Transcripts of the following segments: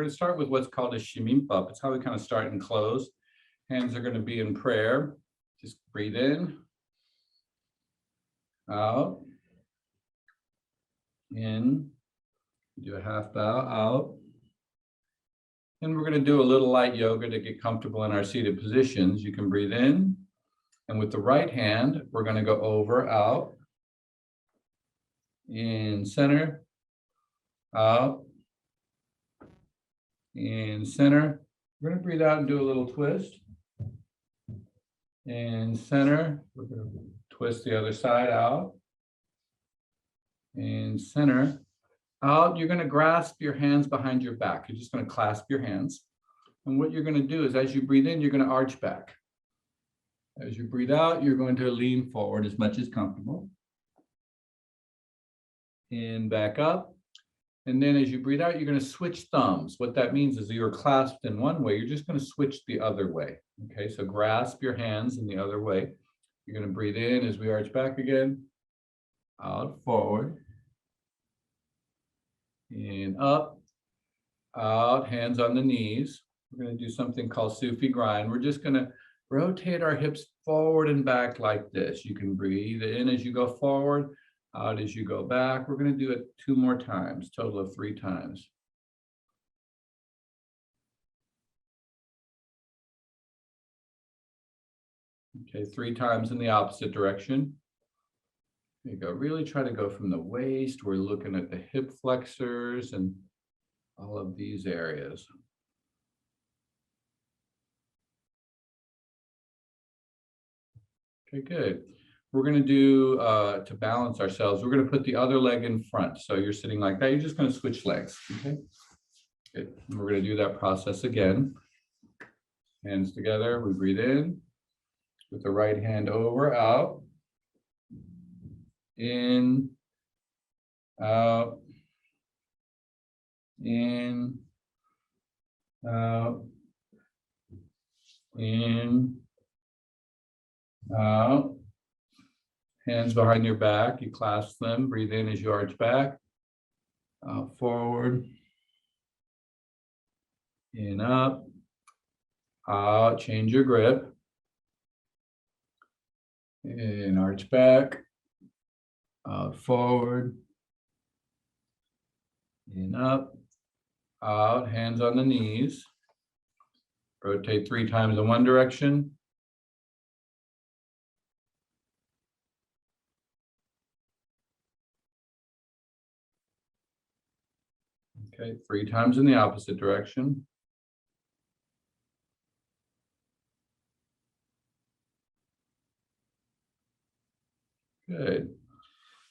going to start with what's called a shimimpa. It's how we kind of start and close. Hands are going to be in prayer. Just breathe in, out, in, do a half bow, out. And we're going to do a little light yoga to get comfortable in our seated positions. You can breathe in, and with the right hand, we're going to go over, out, in, center, out, in, center. We're going to breathe out and do a little twist. In, center, we're going to twist the other side, out. In, center, out. You're going to grasp your hands behind your back. You're just going to clasp your hands. And what you're going to do is as you breathe in, you're going to arch back. As you breathe out, you're going to lean forward as much as comfortable. In, back up. And then as you breathe out, you're going to switch thumbs. What that means is you're clasped in one way, you're just going to switch the other way. Okay, so grasp your hands in the other way. You're going to breathe in as we arch back again. Out, forward. In, up, out, hands on the knees. We're going to do something called Sufi Grind. We're just going to rotate our hips forward and back like this. You can breathe in as you go forward, out as you go back. We're going to do it 2 more times, total of 3 times. Okay, 3 times in the opposite direction. There you go. Really try to go from the waist. We're looking at the hip flexors and all of these areas. Okay, good. We're going to do, to balance ourselves, we're going to put the other leg in front. So you're sitting like that. You're just going to switch legs. Okay. Good. And we're going to do that process again. Hands together. We breathe in with the right hand over, out. In, out, in, out, in, out. Hands behind your back, you clasp them, breathe in as you arch back, out, forward, in, up, out, change your grip, in, arch back, out, forward, in, up, out, hands on the knees. Rotate 3 times in one direction. Okay, 3 times in the opposite direction. Good.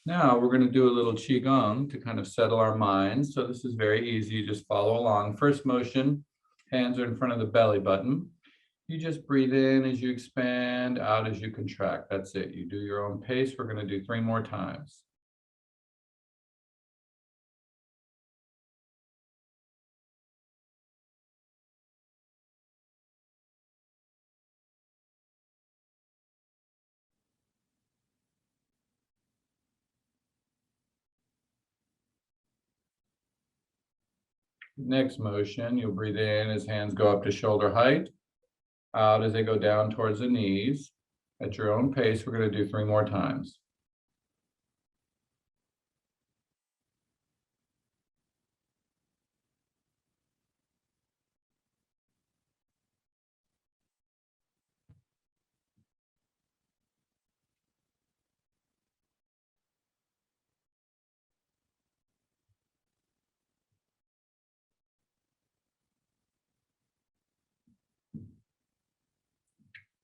Now we're going to do a little Qigong to kind of settle our minds. So this is very easy. You just follow along. First motion, hands are in front of the belly button. You just breathe in as you expand, out as you contract. That's it. You do your own pace. We're going to do 3 more times. Next motion, you'll breathe in as hands go up to shoulder height, out as they go down towards the knees. At your own pace, we're going to do 3 more times.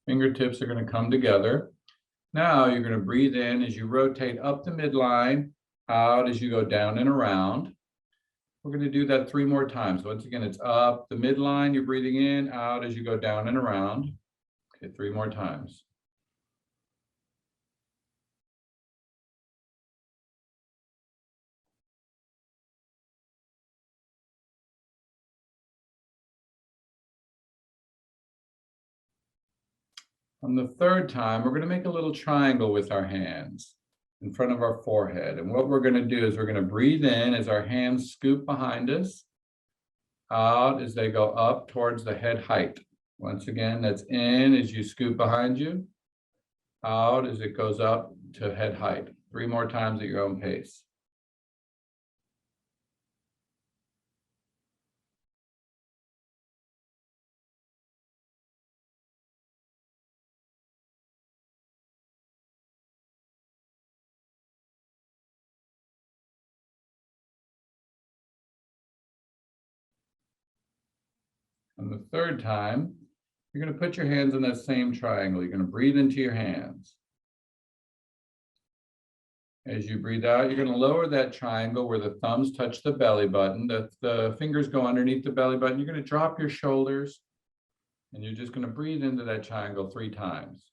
Fingertips are going to come together. Now you're going to breathe in as you rotate up the midline, out as you go down and around. We're going to do that 3 more times. Once again, it's up the midline, you're breathing in, out as you go down and around. Okay, 3 more times. On the 3rd time, we're going to make a little triangle with our hands in front of our forehead. And what we're going to do is we're going to breathe in as our hands scoop behind us, Out as they go up towards the head height. Once again, that's in as you scoot behind you. Out as it goes up to head height. 3 more times at your own pace. And the third time, you're going to put your hands in that same triangle. You're going to breathe into your hands. As you breathe out, you're going to lower that triangle where the thumbs touch the belly button. The fingers go underneath the belly button. You're going to drop your shoulders, and you're just going to breathe into that triangle 3 times.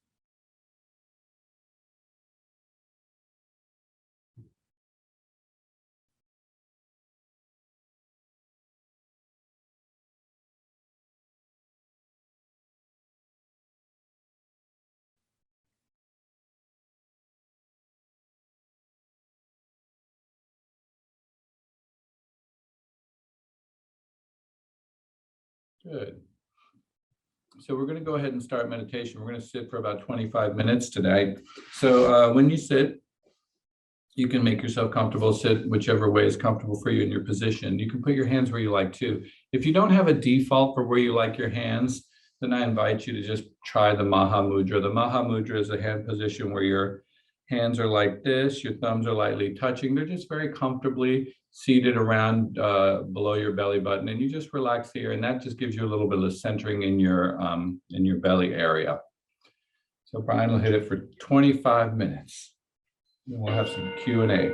Good. So we're going to go ahead and start meditation. We're going to sit for about 25 minutes today. So when you sit, you can make yourself comfortable, sit whichever way is comfortable for you in your position. You can put your hands where you like to. If you don't have a default for where you like your hands, then I invite you to just try the Maha Mudra. The Maha Mudra is a hand position where your hands are like this, your thumbs are lightly touching. They're just very comfortably seated around below your belly button, and you just relax here, and that just gives you a little bit of centering in your belly area. So Brian will hit it for 25 minutes. And we'll have some Q&A.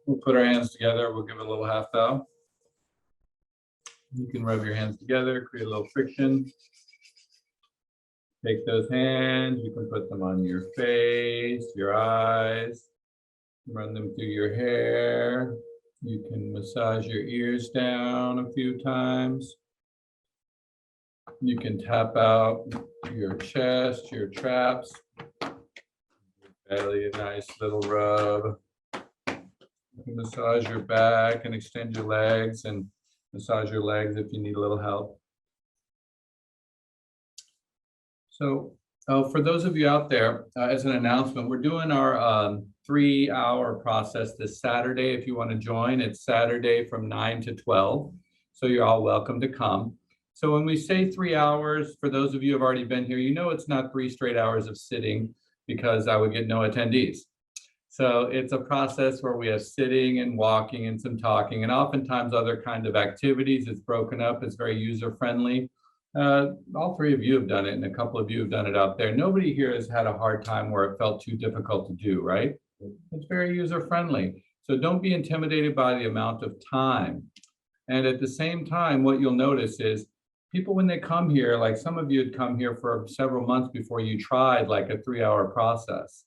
We'll put our hands together. We'll give it a little half bow. You can rub your hands together, create a little friction. Take those hands, you can put them on your face, your eyes, run them through your hair. You can massage your ears down a few times. You can tap out your chest, your traps, belly, a nice little rub. You can massage your back and extend your legs and massage your legs if you need a little help. So for those of you out there, as an announcement, we're doing our 3-hour process this Saturday. If you want to join, it's Saturday from 9 to 12. So you're all welcome to come. So when we say 3 hours, for those of you who have already been here, you know it's not 3 straight hours of sitting because I would get no attendees. So it's a process where we have sitting and walking and some talking and oftentimes other kind of activities. It's broken up, it's very user-friendly. All 3 of you have done it and a couple of you have done it out there. Nobody here has had a hard time where it felt too difficult to do, right? It's very user-friendly. So don't be intimidated by the amount of time. And at the same time, what you'll notice is people, when they come here, like some of you had come here for several months before you tried like a 3-hour process.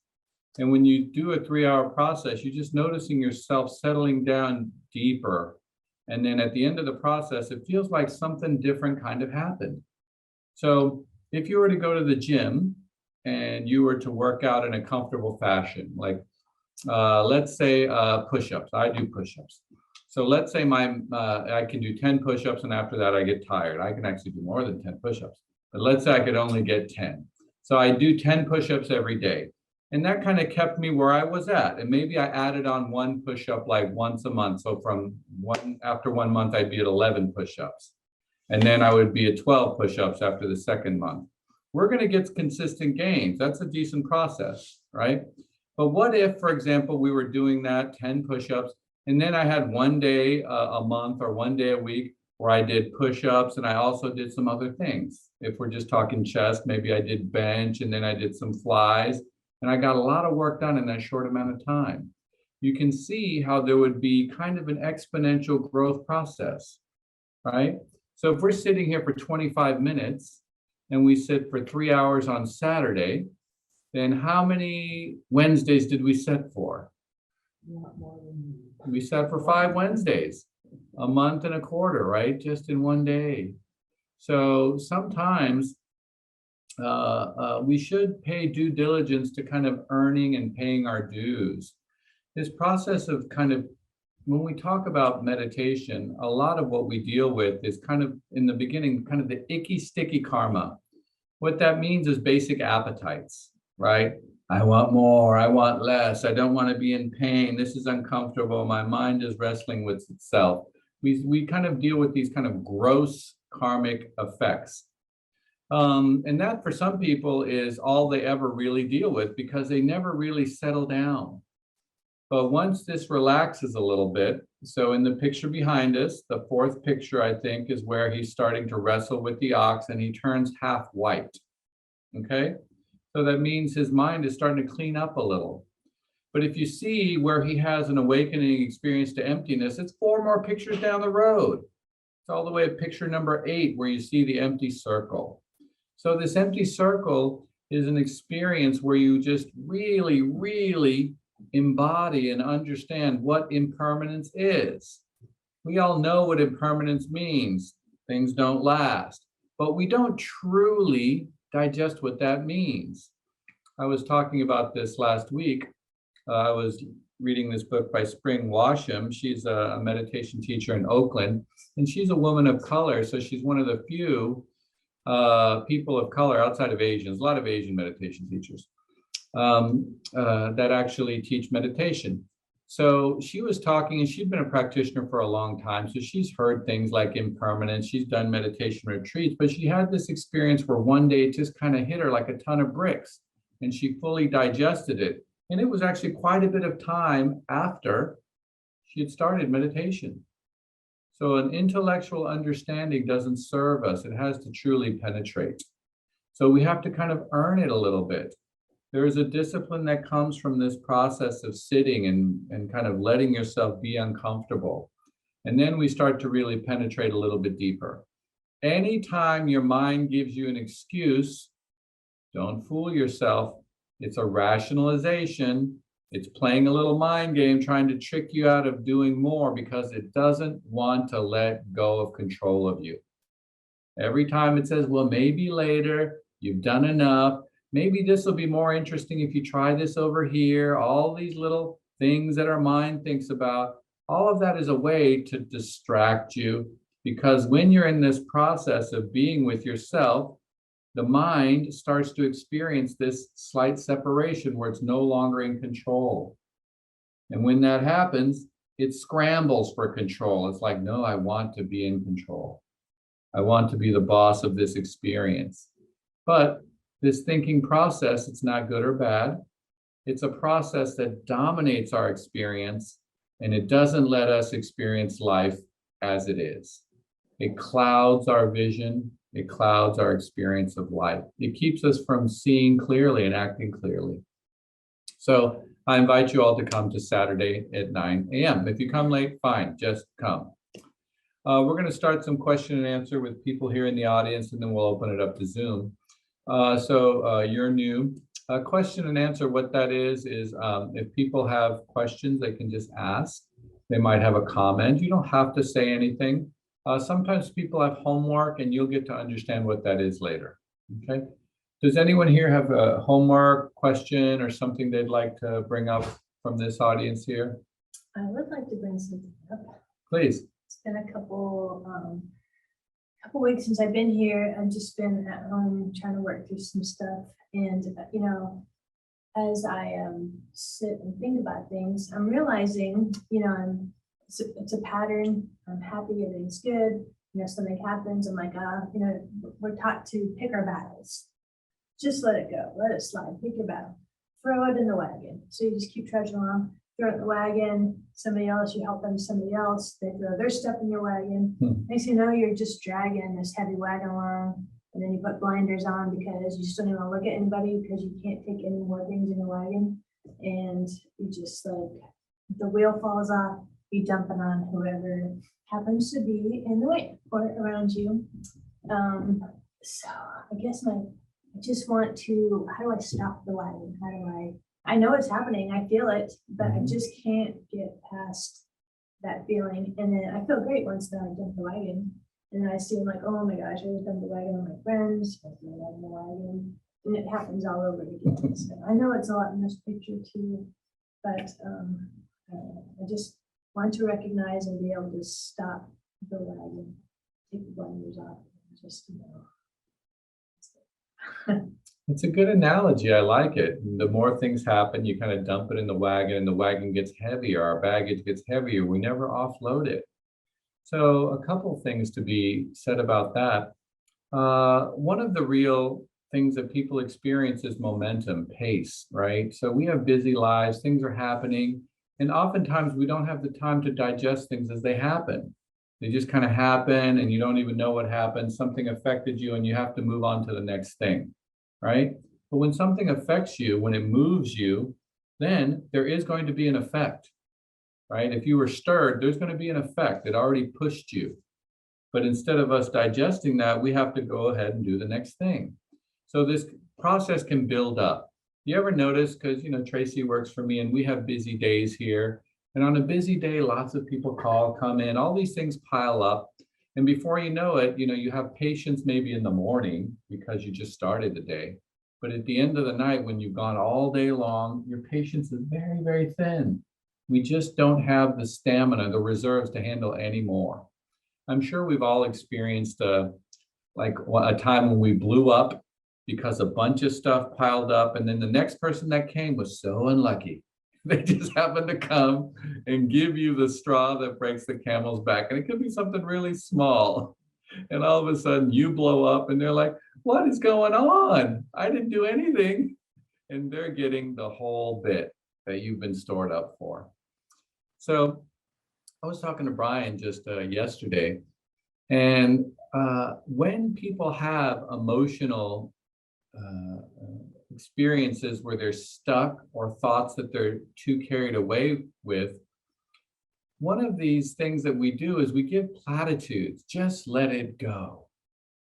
And when you do a 3-hour process, you're just noticing yourself settling down deeper. And then at the end of the process, it feels like something different kind of happened. So if you were to go to the gym and you were to work out in a comfortable fashion, like let's say push-ups, I do push-ups. So let's say I can do 10 push-ups and after that I get tired. I can actually do more than 10 push-ups, but let's say I could only get 10. So I do 10 push-ups every day. And that kind of kept me where I was at. And maybe I added on 1 push-up like once a month. So after 1 month, I'd be at 11 push-ups. And then I would be at 12 push-ups after the second month. We're going to get consistent gains. That's a decent process, right? But what if, for example, we were doing that 10 push-ups, and then I had 1 day a month or 1 day a week where I did push-ups and I also did some other things. If we're just talking chest, maybe I did bench and then I did some flies. And I got a lot of work done in that short amount of time. You can see how there would be kind of an exponential growth process, right? So if we're sitting here for 25 minutes and we sit for 3 hours on Saturday, then how many Wednesdays did we set for? We sat for 5 Wednesdays, a month and a quarter, right? Just in 1 day. So sometimes we should pay due diligence to kind of earning and paying our dues. This process of kind of, when we talk about meditation, a lot of what we deal with is kind of in the beginning, kind of the icky, sticky karma. What that means is basic appetites, right? I want more, I want less, I don't want to be in pain, this is uncomfortable, my mind is wrestling with itself. We kind of deal with these kind of gross karmic effects. And that for some people is all they ever really deal with because they never really settle down. But once this relaxes a little bit, so in the picture behind us, the 4th picture, I think, is where he's starting to wrestle with the ox and he turns half white, okay? So that means his mind is starting to clean up a little. But if you see where he has an awakening experience to emptiness, it's 4 more pictures down the road. It's all the way at picture number 8 where you see the empty circle. So this empty circle is an experience where you just really, really embody and understand what impermanence is. We all know what impermanence means. Things don't last, but we don't truly digest what that means. I was talking about this last week. I was reading this book by Spring Washam. She's a meditation teacher in Oakland, and she's a woman of color. So she's one of the few people of color outside of Asians, a lot of Asian meditation teachers that actually teach meditation. So she was talking, and she'd been a practitioner for a long time. So she's heard things like impermanence. She's done meditation retreats, but she had this experience where one day it just kind of hit her like a ton of bricks and she fully digested it. And it was actually quite a bit of time after she had started meditation. So an intellectual understanding doesn't serve us. It has to truly penetrate. So we have to kind of earn it a little bit. There is a discipline that comes from this process of sitting and kind of letting yourself be uncomfortable. And then we start to really penetrate a little bit deeper. Anytime your mind gives you an excuse, don't fool yourself. It's a rationalization. It's playing a little mind game, trying to trick you out of doing more because it doesn't want to let go of control of you. Every time it says, well, maybe later, you've done enough. Maybe this will be more interesting if you try this over here. All these little things that our mind thinks about, all of that is a way to distract you, because when you're in this process of being with yourself, the mind starts to experience this slight separation where it's no longer in control. And when that happens, it scrambles for control. It's like, no, I want to be in control. I want to be the boss of this experience. But this thinking process, it's not good or bad. It's a process that dominates our experience, and it doesn't let us experience life as it is. It clouds our vision. It clouds our experience of life. It keeps us from seeing clearly and acting clearly. So I invite you all to come to Saturday at 9 a.m. If you come late, fine, just come. We're going to start some question and answer with people here in the audience, and then we'll open it up to Zoom. So you're new. Question and answer, what that is if people have questions, they can just ask. They might have a comment. You don't have to say anything. Sometimes people have homework, and you'll get to understand what that is later. Okay. Does anyone here have a homework question or something they'd like to bring up from this audience here? I would like to bring something up. Please. It's been a couple weeks since I've been here. I've just been at home trying to work through some stuff. And, you know, as I sit and think about things, I'm realizing, you know, it's a pattern. I'm happy, everything's good. You know, something happens, I'm like, you know, we're taught to pick our battles. Just let it go, let it slide, pick your battle, throw it in the wagon. So you just keep trudging along, throw it in the wagon, somebody else, you help them, somebody else, they throw their stuff in your wagon. Next thing you know, you're just dragging this heavy wagon along, and then you put blinders on because you just don't even want to look at anybody because you can't take any more things in the wagon. And you just like, the wheel falls off, you dump it on whoever happens to be in the way or around you. So I guess I just want to, how do I stop the wagon? How do I know it's happening, I feel it, but I just can't get past that feeling. And then I feel great once that I dump the wagon. And then I see, I'm like, oh my gosh, I just dumped the wagon on my friends, I dumped the wagon, and it happens all over again. So I know it's a lot in this picture too, but I just want to recognize and be able to stop the wagon, take the blinders off, just, you know. It's a good analogy. I like it. The more things happen, you kind of dump it in the wagon, and the wagon gets heavier. Our baggage gets heavier. We never offload it. So a couple things to be said about that. One of the real things that people experience is momentum, pace, right? So we have busy lives, things are happening, and oftentimes we don't have the time to digest things as they happen. They just kind of happen, and you don't even know what happened. Something affected you, and you have to move on to the next thing, right? But when something affects you, when it moves you, then there is going to be an effect, right? If you were stirred, there's going to be an effect. It already pushed you. But instead of us digesting that, we have to go ahead and do the next thing. So this process can build up. You ever notice, because, you know, Tracy works for me, and we have busy days here. And on a busy day, lots of people come in, all these things pile up. And before you know it, you know, you have patience maybe in the morning because you just started the day. But at the end of the night, when you've gone all day long, your patience is very, very thin. We just don't have the stamina, the reserves to handle any more. I'm sure we've all experienced a time when we blew up because a bunch of stuff piled up, and then the next person that came was so unlucky. They just happened to come and give you the straw that breaks the camel's back. And it could be something really small. And all of a sudden you blow up, and they're like, what is going on? I didn't do anything. And they're getting the whole bit that you've been stored up for. So I was talking to Brian just yesterday, and when people have emotional experiences where they're stuck or thoughts that they're too carried away with, one of these things that we do is we give platitudes, just let it go,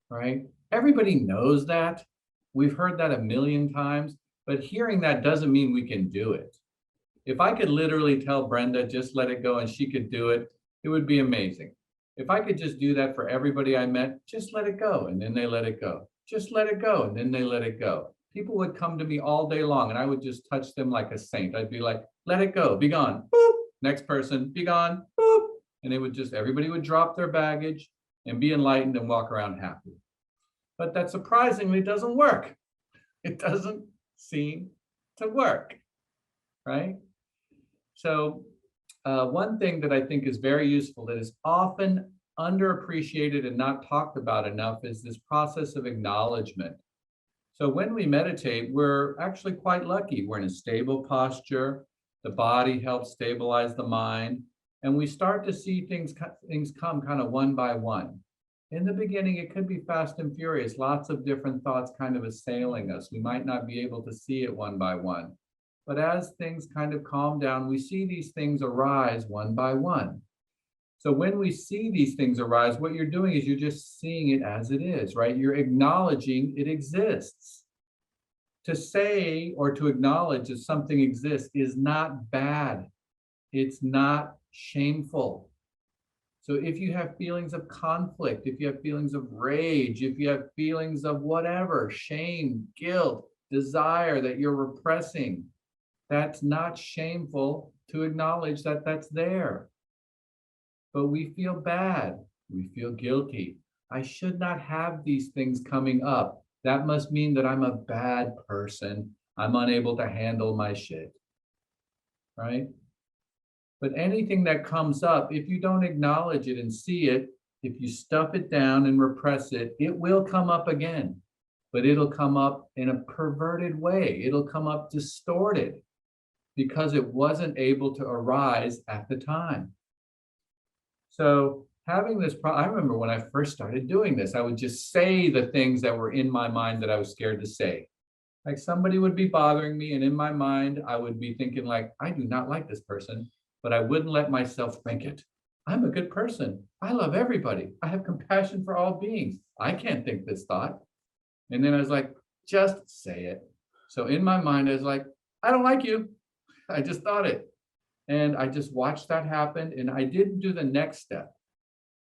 right? Everybody knows that. We've heard that a million times, but hearing that doesn't mean we can do it. If I could literally tell Brenda, just let it go, and she could do it, it would be amazing. If I could just do that for everybody I met, just let it go, and then they let it go. Just let it go, and then they let it go. People would come to me all day long, and I would just touch them like a saint. I'd be like, let it go, be gone, boop. Next person, be gone, boop. And everybody would drop their baggage and be enlightened and walk around happy. But that surprisingly doesn't work. It doesn't seem to work, right? So one thing that I think is very useful that is often underappreciated and not talked about enough is this process of acknowledgement. So when we meditate, we're actually quite lucky. We're in a stable posture. The body helps stabilize the mind. And we start to see things come kind of one by one. In the beginning, it could be fast and furious, lots of different thoughts kind of assailing us. We might not be able to see it one by one. But as things kind of calm down, we see these things arise one by one. So when we see these things arise, what you're doing is you're just seeing it as it is, right? You're acknowledging it exists. To say or to acknowledge that something exists is not bad. It's not shameful. So if you have feelings of conflict, if you have feelings of rage, if you have feelings of whatever, shame, guilt, desire that you're repressing, that's not shameful to acknowledge that that's there. But we feel bad. We feel guilty. I should not have these things coming up. That must mean that I'm a bad person. I'm unable to handle my shit, right? But anything that comes up, if you don't acknowledge it and see it, if you stuff it down and repress it, it will come up again. But it'll come up in a perverted way. It'll come up distorted because it wasn't able to arise at the time. So having this, I remember when I first started doing this, I would just say the things that were in my mind that I was scared to say. Like somebody would be bothering me, and in my mind, I would be thinking like, I do not like this person, but I wouldn't let myself think it. I'm a good person. I love everybody. I have compassion for all beings. I can't think this thought. And then I was like, just say it. So in my mind, I was like, I don't like you. I just thought it. And I just watched that happen, and I didn't do the next step.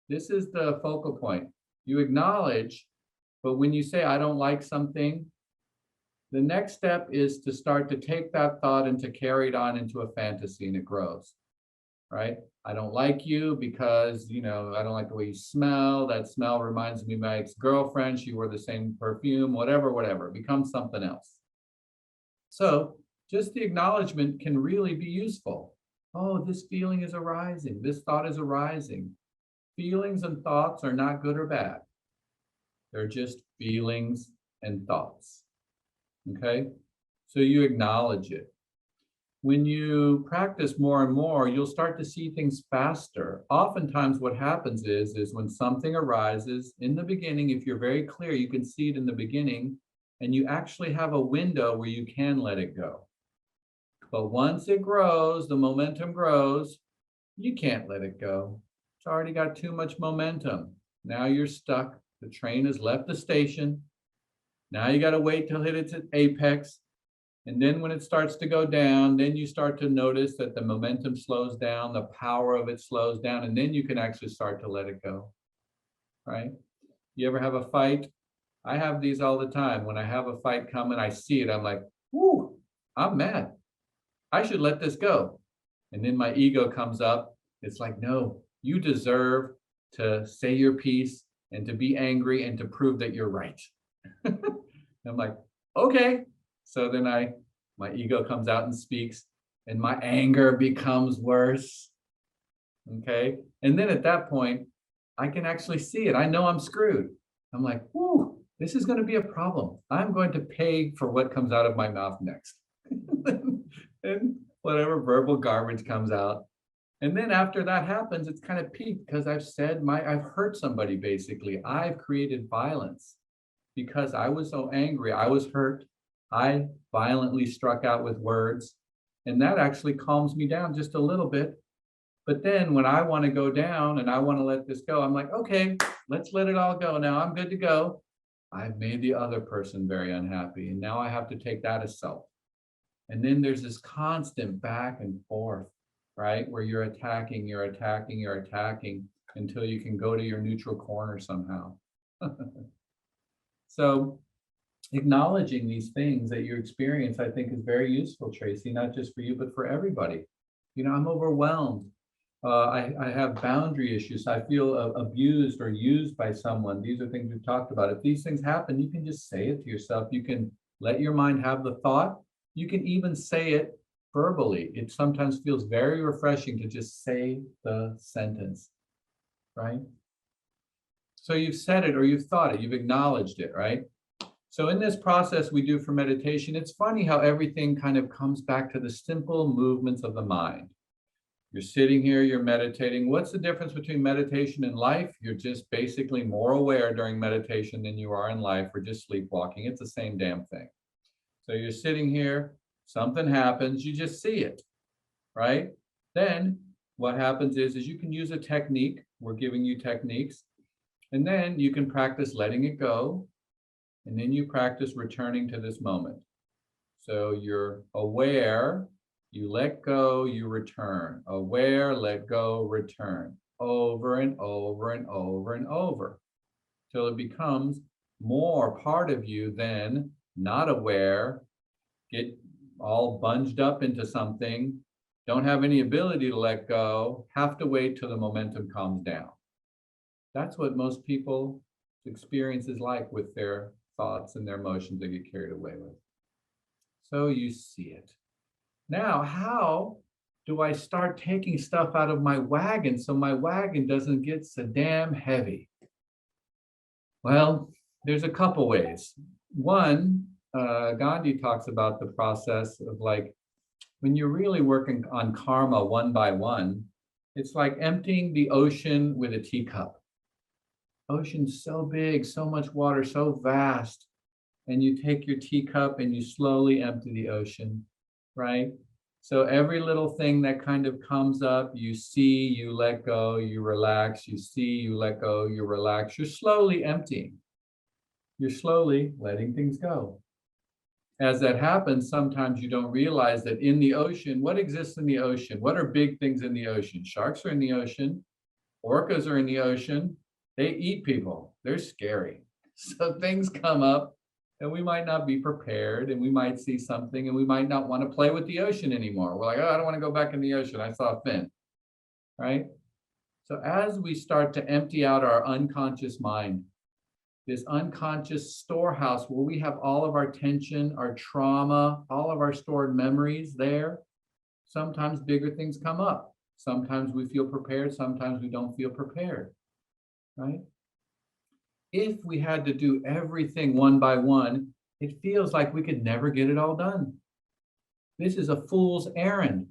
This is the focal point. You acknowledge, but when you say, I don't like something, the next step is to start to take that thought and to carry it on into a fantasy, and it grows, right? I don't like you because, I don't like the way you smell. That smell reminds me of my ex-girlfriend. She wore the same perfume, whatever. It becomes something else. So just the acknowledgement can really be useful. Oh, this feeling is arising. This thought is arising. Feelings and thoughts are not good or bad. They're just feelings and thoughts. Okay? So you acknowledge it. When you practice more and more, you'll start to see things faster. Oftentimes what happens is when something arises in the beginning, if you're very clear, you can see it in the beginning, and you actually have a window where you can let it go. But once it grows, the momentum grows, you can't let it go. It's already got too much momentum. Now you're stuck. The train has left the station. Now you got to wait till it hits its apex. And then when it starts to go down, then you start to notice that the momentum slows down, the power of it slows down, and then you can actually start to let it go, right? You ever have a fight? I have these all the time. When I have a fight coming, I see it, I'm like, whoo, I'm mad. I should let this go. And then my ego comes up. It's like, no, you deserve to say your piece and to be angry and to prove that you're right. I'm like, okay. So then my ego comes out and speaks, and my anger becomes worse. Okay. And then at that point, I can actually see it. I know I'm screwed. I'm like, whoo, this is going to be a problem. I'm going to pay for what comes out of my mouth next. And whatever verbal garbage comes out. And then after that happens, it's kind of peaked because I've hurt somebody basically. I've created violence because I was so angry. I was hurt. I violently struck out with words. And that actually calms me down just a little bit. But then when I want to go down and I want to let this go, I'm like, okay, let's let it all go. Now I'm good to go. I've made the other person very unhappy. And now I have to take that as self. And then there's this constant back and forth, right? Where you're attacking until you can go to your neutral corner somehow. So acknowledging these things that you experience, I think, is very useful, Tracy, not just for you, but for everybody. You know, I'm overwhelmed. I have boundary issues. I feel abused or used by someone. These are things we've talked about. If these things happen, you can just say it to yourself. You can let your mind have the thought. You can even say it verbally. It sometimes feels very refreshing to just say the sentence, right? So you've said it or you've thought it, you've acknowledged it, right? So in this process we do for meditation, it's funny how everything kind of comes back to the simple movements of the mind. You're sitting here, you're meditating. What's the difference between meditation and life? You're just basically more aware during meditation than you are in life, or just sleepwalking. It's the same damn thing. So you're sitting here, something happens, you just see it, right? Then what happens is you can use a technique. We're giving you techniques. And then you can practice letting it go. And then you practice returning to this moment. So you're aware, you let go, you return. Aware, let go, return. Over and over and over and over. Till it becomes more part of you than not aware, get all bunged up into something, don't have any ability to let go, have to wait till the momentum calms down. That's what most people's experience is like with their thoughts and their emotions they get carried away with. So you see it. Now, how do I start taking stuff out of my wagon so my wagon doesn't get so damn heavy? Well, there's a couple ways. One, Gandhi talks about the process of, like, when you're really working on karma one by one, it's like emptying the ocean with a teacup. Ocean's so big, so much water, so vast. And you take your teacup and you slowly empty the ocean, right? So every little thing that kind of comes up, you see, you let go, you relax, you see, you let go, you relax. You're slowly emptying. You're slowly letting things go. As that happens, sometimes you don't realize that in the ocean, what exists in the ocean? What are big things in the ocean? Sharks are in the ocean. Orcas are in the ocean. They eat people. They're scary. So things come up and we might not be prepared, and we might see something and we might not want to play with the ocean anymore. We're like, oh, I don't want to go back in the ocean. I saw a fin, right? So as we start to empty out our unconscious mind, this unconscious storehouse where we have all of our tension, our trauma, all of our stored memories there, sometimes bigger things come up. Sometimes we feel prepared, sometimes we don't feel prepared, right? If we had to do everything one by one, it feels like we could never get it all done. This is a fool's errand.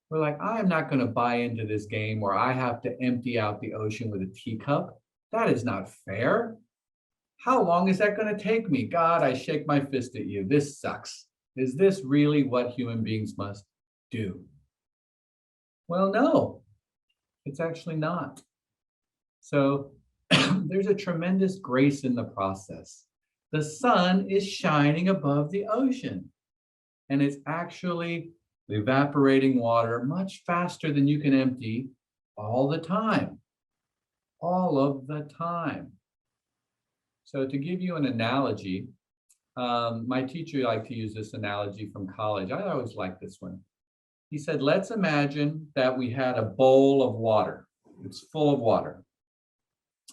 We're like, I'm not going to buy into this game where I have to empty out the ocean with a teacup. That is not fair. How long is that going to take me? God, I shake my fist at you. This sucks. Is this really what human beings must do? Well, no, it's actually not. So there's a tremendous grace in the process. The sun is shining above the ocean, and it's actually evaporating water much faster than you can empty all the time. All of the time. So to give you an analogy, my teacher liked to use this analogy from college. I always liked this one. He said, let's imagine that we had a bowl of water. It's full of water.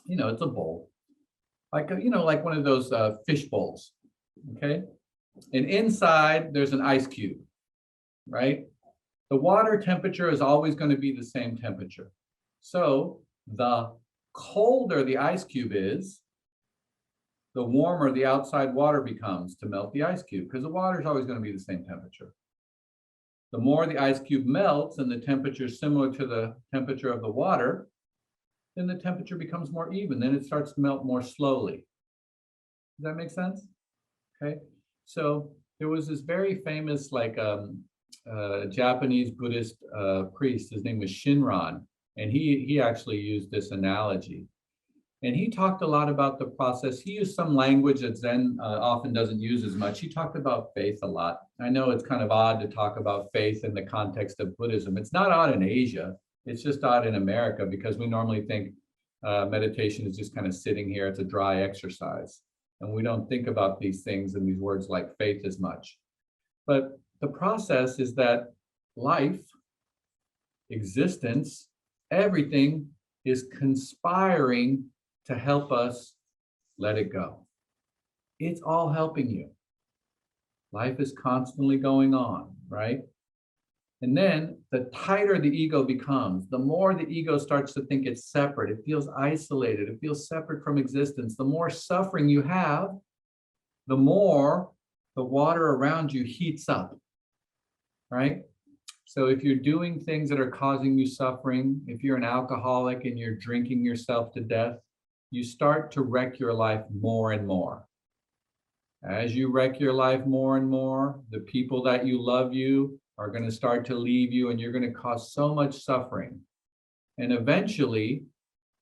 You know, it's a bowl, like like one of those fish bowls, okay? And inside there's an ice cube, right? The water temperature is always going to be the same temperature. So the colder the ice cube is, the warmer the outside water becomes to melt the ice cube, because the water is always going to be the same temperature. The more the ice cube melts and the temperature is similar to the temperature of the water, then the temperature becomes more even. Then it starts to melt more slowly. Does that make sense? Okay. So There was this very famous, like, Japanese Buddhist priest. His name was Shinran, and he actually used this analogy. And he talked a lot about the process. He used some language that Zen often doesn't use as much. He talked about faith a lot. I know it's kind of odd to talk about faith in the context of Buddhism. It's not odd in Asia. It's just odd in America because we normally think meditation is just kind of sitting here. It's a dry exercise. And we don't think about these things and these words like faith as much. But the process is that life, existence, everything is conspiring to help us let it go. It's all helping you. Life is constantly going on, right? And then the tighter the ego becomes, the more the ego starts to think it's separate. It feels isolated. It feels separate from existence. The more suffering you have, the more the water around you heats up, right? So if you're doing things that are causing you suffering, if you're an alcoholic and you're drinking yourself to death, you start to wreck your life more and more. As you wreck your life more and more, the people that you love you are going to start to leave you, and you're going to cause so much suffering. And eventually,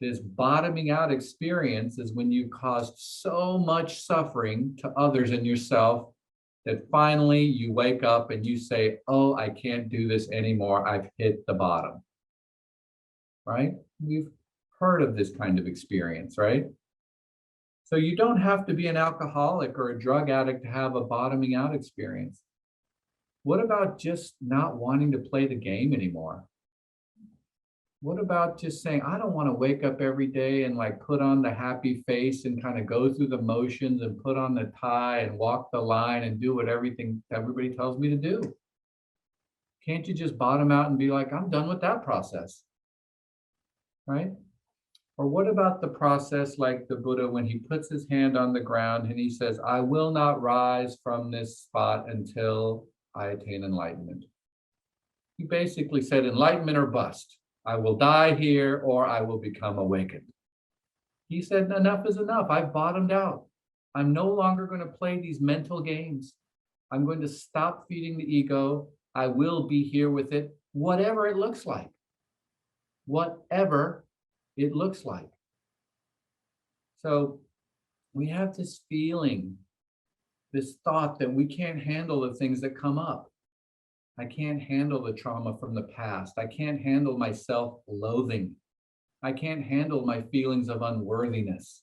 this bottoming out experience is when you caused so much suffering to others and yourself that finally you wake up and you say, oh, I can't do this anymore. I've hit the bottom, right? We've heard of this kind of experience, right? So you don't have to be an alcoholic or a drug addict to have a bottoming out experience. What about just not wanting to play the game anymore? What about just saying, I don't want to wake up every day and like put on the happy face and kind of go through the motions and put on the tie and walk the line and do what everybody tells me to do? Can't you just bottom out and be like, I'm done with that process, right? Or what about the process like the Buddha when he puts his hand on the ground and he says, I will not rise from this spot until I attain enlightenment. He basically said, enlightenment or bust. I will die here or I will become awakened. He said, enough is enough. I've bottomed out. I'm no longer going to play these mental games. I'm going to stop feeding the ego. I will be here with it, whatever it looks like. Whatever it looks like. So we have this feeling, this thought that we can't handle the things that come up. I can't handle the trauma from the past. I can't handle my self-loathing. I can't handle my feelings of unworthiness.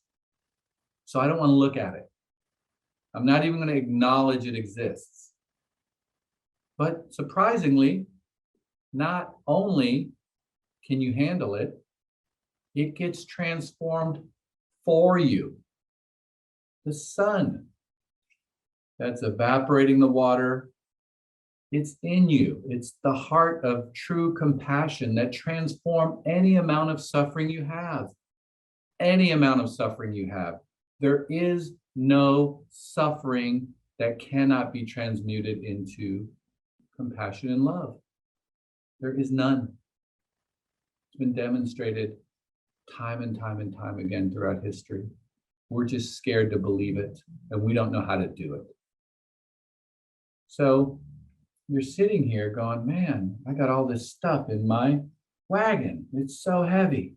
So I don't want to look at it. I'm not even going to acknowledge it exists. But surprisingly, not only can you handle it, it gets transformed for you. The sun that's evaporating the water, it's in you. It's the heart of true compassion that transforms any amount of suffering you have. Any amount of suffering you have. There is no suffering that cannot be transmuted into compassion and love. There is none. It's been demonstrated time and time and time again throughout history. We're just scared to believe it, and we don't know how to do it. So you're sitting here going, man, I got all this stuff in my wagon. It's so heavy.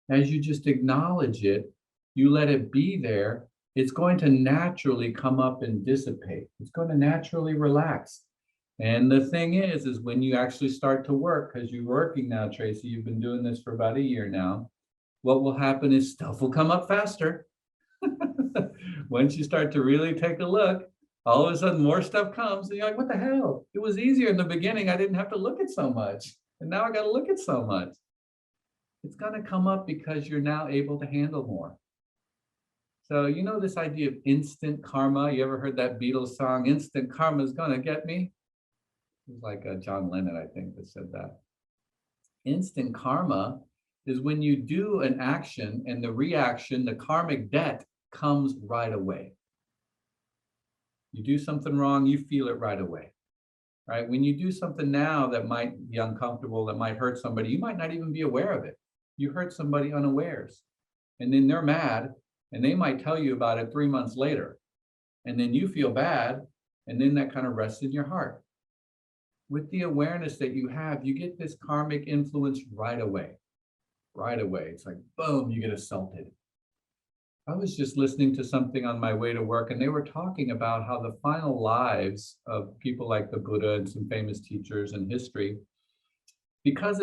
As you just acknowledge it, you let it be there, it's going to naturally come up and dissipate. It's going to naturally relax. And the thing is when you actually start to work, because you're working now, Tracy, you've been doing this for about a year now, what will happen is stuff will come up faster. Once you start to really take a look, all of a sudden more stuff comes and you're like, what the hell? It was easier in the beginning. I didn't have to look at so much. And now I got to look at so much. It's going to come up because you're now able to handle more. So, you know, this idea of instant karma, you ever heard that Beatles song, instant karma is going to get me? It was like John Lennon, I think, that said that. Instant karma is when you do an action and the reaction, the karmic debt comes right away. You do something wrong, you feel it right away, right? When you do something now that might be uncomfortable, that might hurt somebody, you might not even be aware of it. You hurt somebody unawares, and then they're mad, and they might tell you about it 3 months later. And then you feel bad, And then that kind of rests in your heart. With the awareness that you have, you get this karmic influence right away. Right away. It's like, boom, you get assaulted. I was just listening to something on my way to work, and they were talking about how the final lives of people like the Buddha and some famous teachers in history, because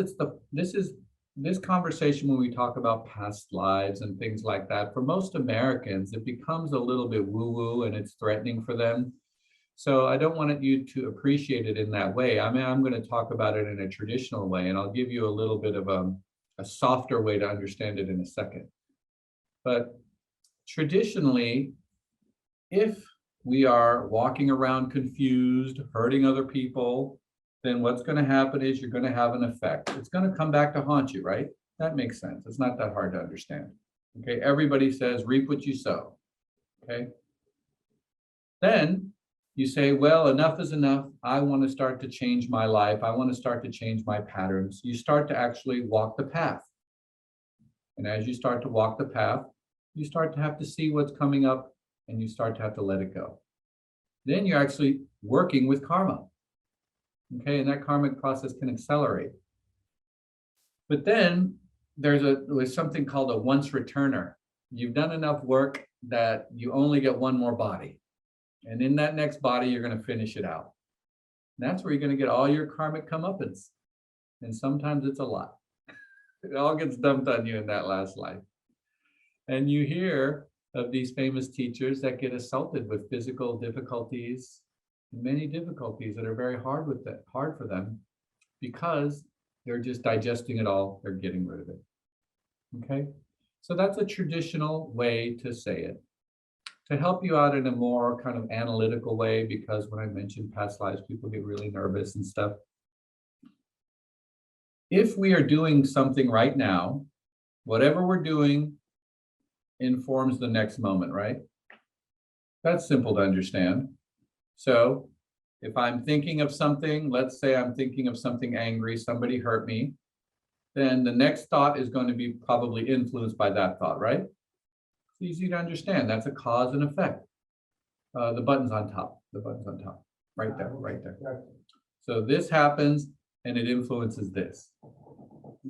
this conversation when we talk about past lives and things like that, for most Americans, it becomes a little bit woo-woo and it's threatening for them. So I don't want you to appreciate it in that way. I mean, I'm going to talk about it in a traditional way, and I'll give you a little bit of a softer way to understand it in a second. But traditionally, if we are walking around confused, hurting other people, then what's going to happen is you're going to have an effect. It's going to come back to haunt you, right? That makes sense. It's not that hard to understand. Okay, everybody says, reap what you sow. Okay. Then you say, well, enough is enough. I want to start to change my life. I want to start to change my patterns. You start to actually walk the path. And as you start to walk the path, you start to have to see what's coming up, and you start to have to let it go. Then you're actually working with karma. Okay, and that karmic process can accelerate. But then there's something called a once returner. You've done enough work that you only get one more body. And in that next body, you're going to finish it out. And that's where you're going to get all your karmic comeuppance. And sometimes it's a lot. It all gets dumped on you in that last life. And you hear of these famous teachers that get assaulted with physical difficulties, many difficulties that are very hard for them, because they're just digesting it all, they're getting rid of it. Okay? So that's a traditional way to say it. To help you out in a more kind of analytical way, because when I mention past lives, people get really nervous and stuff. If we are doing something right now, whatever we're doing informs the next moment, right? That's simple to understand. So if I'm thinking of something, let's say I'm thinking of something angry, somebody hurt me, then the next thought is going to be probably influenced by that thought, right? It's easy to understand. That's a cause and effect. The button's on top. The button's on top. Right there, right there. So this happens and it influences this.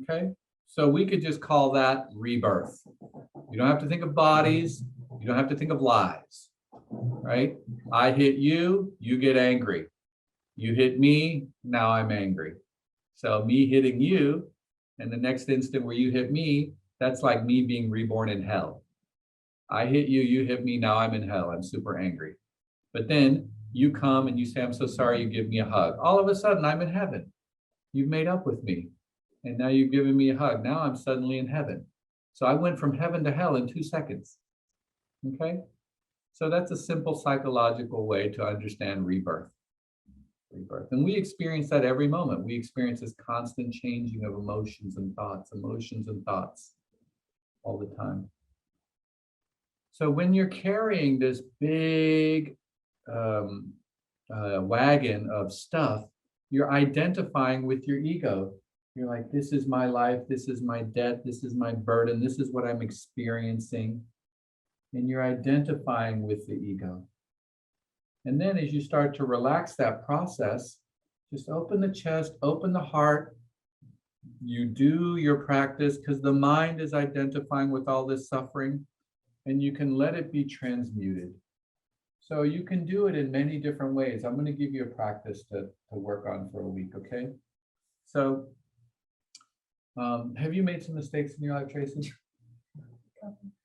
Okay? So we could just call that rebirth. You don't have to think of bodies. You don't have to think of lives. Right? I hit you, you get angry. You hit me, now I'm angry. So me hitting you, and the next instant where you hit me, that's like me being reborn in hell. I hit you, you hit me, now I'm in hell. I'm super angry. But then you come and you say, I'm so sorry, you give me a hug. All of a sudden, I'm in heaven. You've made up with me. And now you've given me a hug. Now I'm suddenly in heaven. So I went from heaven to hell in 2 seconds. Okay? So that's a simple psychological way to understand rebirth. Rebirth. And we experience that every moment. We experience this constant changing of emotions and thoughts all the time. So when you're carrying this big wagon of stuff, you're identifying with your ego. You're like, this is my life, this is my debt, this is my burden, this is what I'm experiencing. And you're identifying with the ego. And then as you start to relax that process, just open the chest, open the heart. You do your practice because the mind is identifying with all this suffering, and you can let it be transmuted. So you can do it in many different ways. I'm going to give you a practice to work on for a week, okay? So have you made some mistakes in your life, Tracy?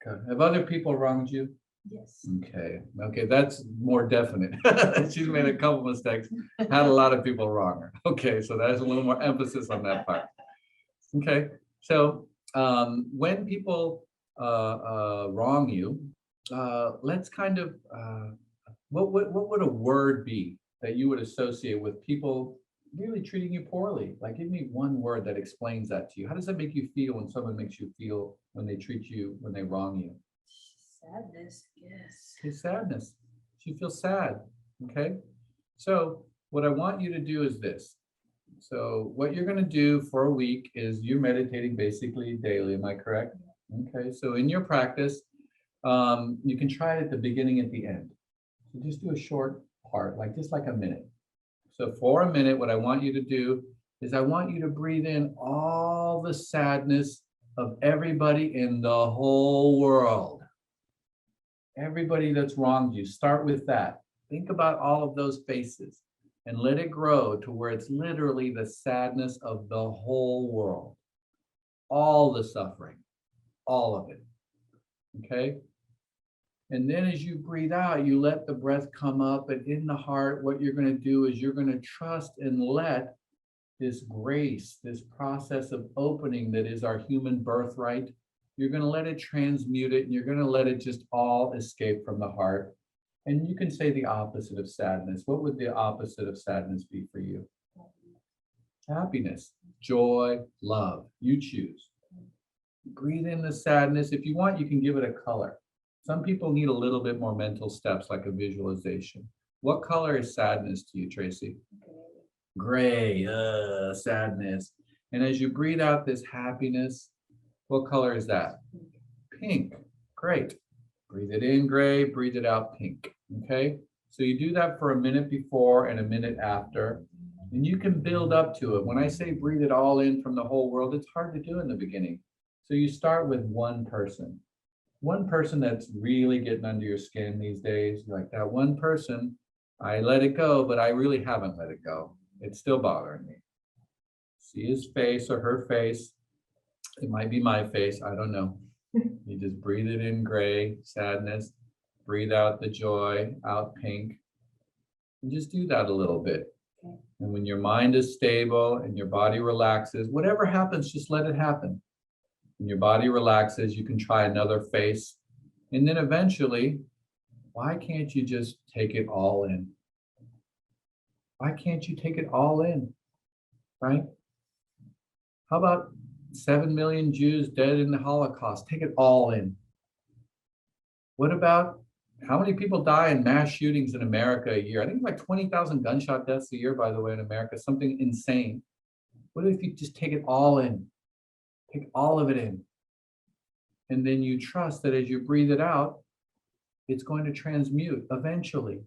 Good. Have other people wronged you? Yes. Okay, that's more definite. She's made a couple mistakes, had a lot of people wrong her. Okay, so there's a little more emphasis on that part. Okay, so when people wrong you, let's kind of, what would a word be that you would associate with people really treating you poorly? Like, give me one word that explains that to you. How does that make you feel when someone makes you feel when they treat you, when they wrong you? Sadness, yes. Okay, sadness. She feels sad. Okay. So what I want you to do is this. So what you're going to do for a week is you're meditating basically daily. Am I correct? Okay. So in your practice, you can try it at the beginning, at the end. So just do a short part, like just like a minute. So for a minute, what I want you to do is I want you to breathe in all the sadness of everybody in the whole world. Everybody that's wronged you, start with that. Think about all of those faces and let it grow to where it's literally the sadness of the whole world. All the suffering, all of it. Okay? And then as you breathe out, you let the breath come up, and in the heart, what you're going to do is you're going to trust and let this grace, this process of opening that is our human birthright, you're going to let it transmute it, and you're going to let it just all escape from the heart. And you can say the opposite of sadness. What would the opposite of sadness be for you? Happiness, joy, love. You choose. Breathe in the sadness. If you want, you can give it a color. Some people need a little bit more mental steps, like a visualization. What color is sadness to you, Tracy? Gray, sadness. And as you breathe out this happiness, what color is that? Pink. Great. Breathe it in gray, breathe it out pink. Okay? So you do that for a minute before and a minute after, and you can build up to it. When I say breathe it all in from the whole world, it's hard to do in the beginning. So you start with one person that's really getting under your skin these days. Like that one person, I let it go, but I really haven't let it go. It's still bothering me. See his face or her face. It might be my face, I don't know. You just breathe it in gray, sadness. Breathe out the joy, out pink. And just do that a little bit. And when your mind is stable and your body relaxes, whatever happens, just let it happen. When your body relaxes, you can try another face. And then eventually, why can't you just take it all in? Why can't you take it all in? Right? How about 7 million Jews dead in the Holocaust? Take it all in. What about how many people die in mass shootings in America a year? I think it's like 20,000 gunshot deaths a year, by the way, in America, something insane. What if you just take it all in? Take all of it in. And then you trust that as you breathe it out, it's going to transmute eventually.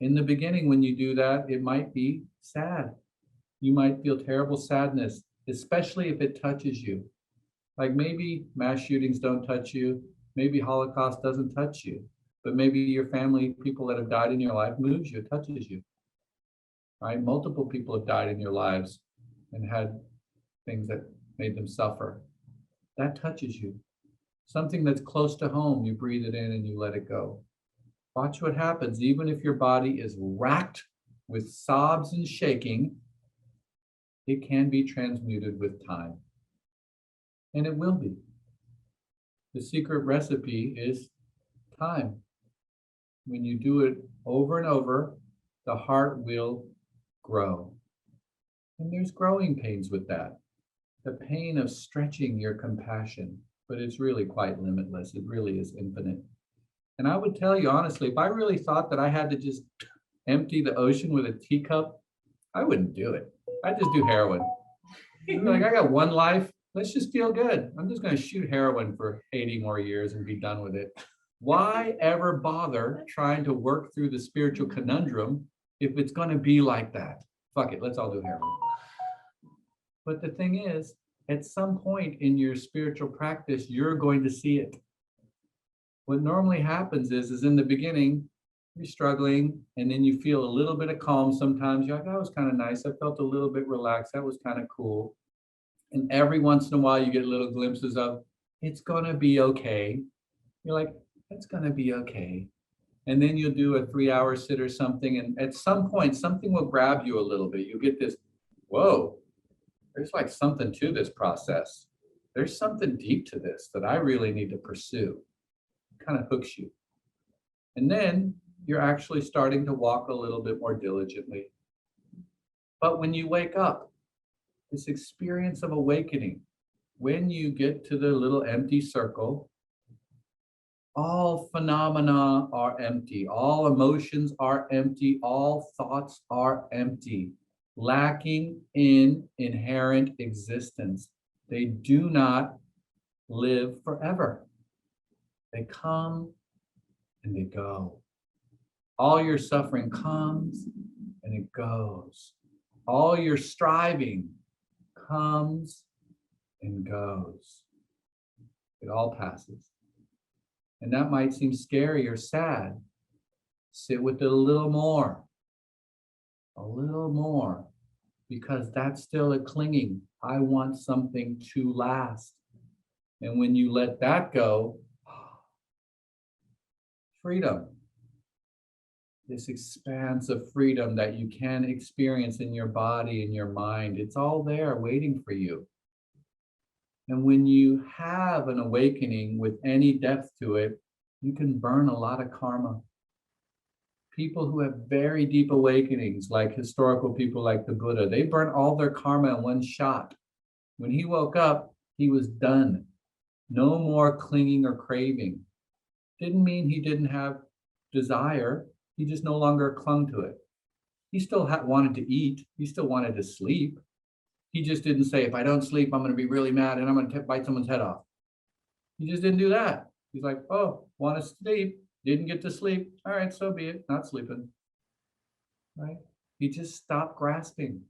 In the beginning, when you do that, it might be sad. You might feel terrible sadness, especially if it touches you. Like maybe mass shootings don't touch you, maybe Holocaust doesn't touch you, but maybe your family, people that have died in your life, moves you, touches you. Right? Multiple people have died in your lives and had things that made them suffer. That touches you. Something that's close to home, you breathe it in and you let it go. Watch what happens. Even if your body is racked with sobs and shaking, it can be transmuted with time. And it will be. The secret recipe is time. When you do it over and over, the heart will grow. And there's growing pains with that. The pain of stretching your compassion, but it's really quite limitless. It really is infinite. And I would tell you honestly, if I really thought that I had to just empty the ocean with a teacup, I wouldn't do it. I'd just do heroin. Like, I got one life. Let's just feel good. I'm just going to shoot heroin for 80 more years and be done with it. Why ever bother trying to work through the spiritual conundrum if it's going to be like that? Fuck it, let's all do heroin. But the thing is, at some point in your spiritual practice, you're going to see it. What normally happens is in the beginning, you're struggling, and then you feel a little bit of calm sometimes. You're like, that was kind of nice. I felt a little bit relaxed. That was kind of cool. And every once in a while, you get little glimpses of, it's going to be okay. You're like, it's going to be okay. And then you'll do a 3-hour sit or something. And at some point, something will grab you a little bit. You'll get this, whoa, there's like something to this process. There's something deep to this that I really need to pursue. It kind of hooks you. And then you're actually starting to walk a little bit more diligently. But when you wake up, this experience of awakening, when you get to the little empty circle, all phenomena are empty, all emotions are empty, all thoughts are empty, lacking in inherent existence. They do not live forever. They come and they go. All your suffering comes and it goes. All your striving comes and goes. It all passes. And that might seem scary or sad. Sit with it a little more, because that's still a clinging. I want something to last. And when you let that go, freedom, this expanse of freedom that you can experience in your body and your mind, it's all there waiting for you. And when you have an awakening with any depth to it, you can burn a lot of karma. People who have very deep awakenings, like historical people like the Buddha, they burn all their karma in one shot. When he woke up, he was done. No more clinging or craving. Didn't mean he didn't have desire. He just no longer clung to it. He still wanted to eat. He still wanted to sleep. He just didn't say, if I don't sleep, I'm going to be really mad and I'm going to bite someone's head off. He just didn't do that. He's like, oh, want to sleep, didn't get to sleep. All right, so be it, not sleeping. Right? He just stopped grasping.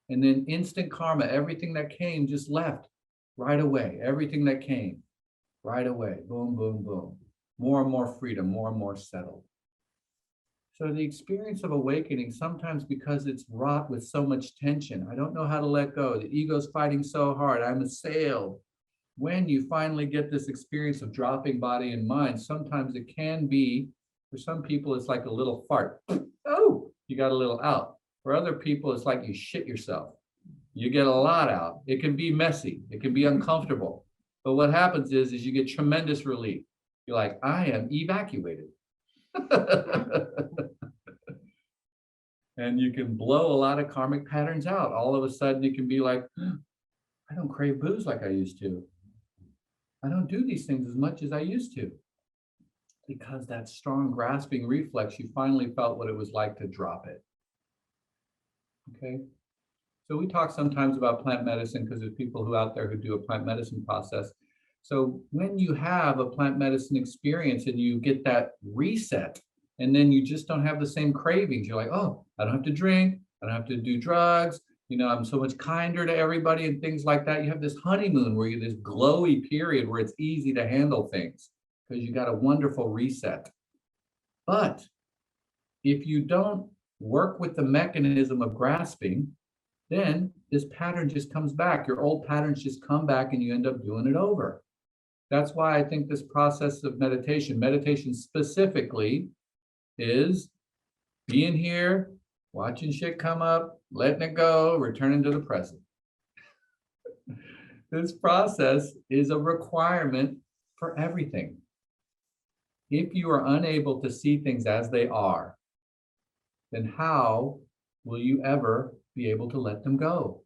And then instant karma, everything that came just left right away. Everything that came right away. Boom, boom, boom. More and more freedom, more and more settled. So the experience of awakening, sometimes because it's wrought with so much tension, I don't know how to let go. The ego's fighting so hard. I'm assailed. When you finally get this experience of dropping body and mind, sometimes it can be, for some people, it's like a little fart. Oh, you got a little out. For other people, it's like you shit yourself. You get a lot out. It can be messy. It can be uncomfortable. But what happens is you get tremendous relief. You're like, I am evacuated. And you can blow a lot of karmic patterns out. All of a sudden, it can be like, I don't crave booze like I used to. I don't do these things as much as I used to. Because that strong grasping reflex, you finally felt what it was like to drop it. Okay? So we talk sometimes about plant medicine because there's people who out there who do a plant medicine process. So when you have a plant medicine experience and you get that reset, and then you just don't have the same cravings, you're like, oh, I don't have to drink, I don't have to do drugs, I'm so much kinder to everybody and things like that. You have this honeymoon where you this glowy period where it's easy to handle things because you got a wonderful reset. But if you don't work with the mechanism of grasping, then this pattern just comes back. Your old patterns just come back and you end up doing it over. That's why I think this process of meditation specifically, is being here, watching shit come up, letting it go, returning to the present. This process is a requirement for everything. If you are unable to see things as they are, then how will you ever be able to let them go?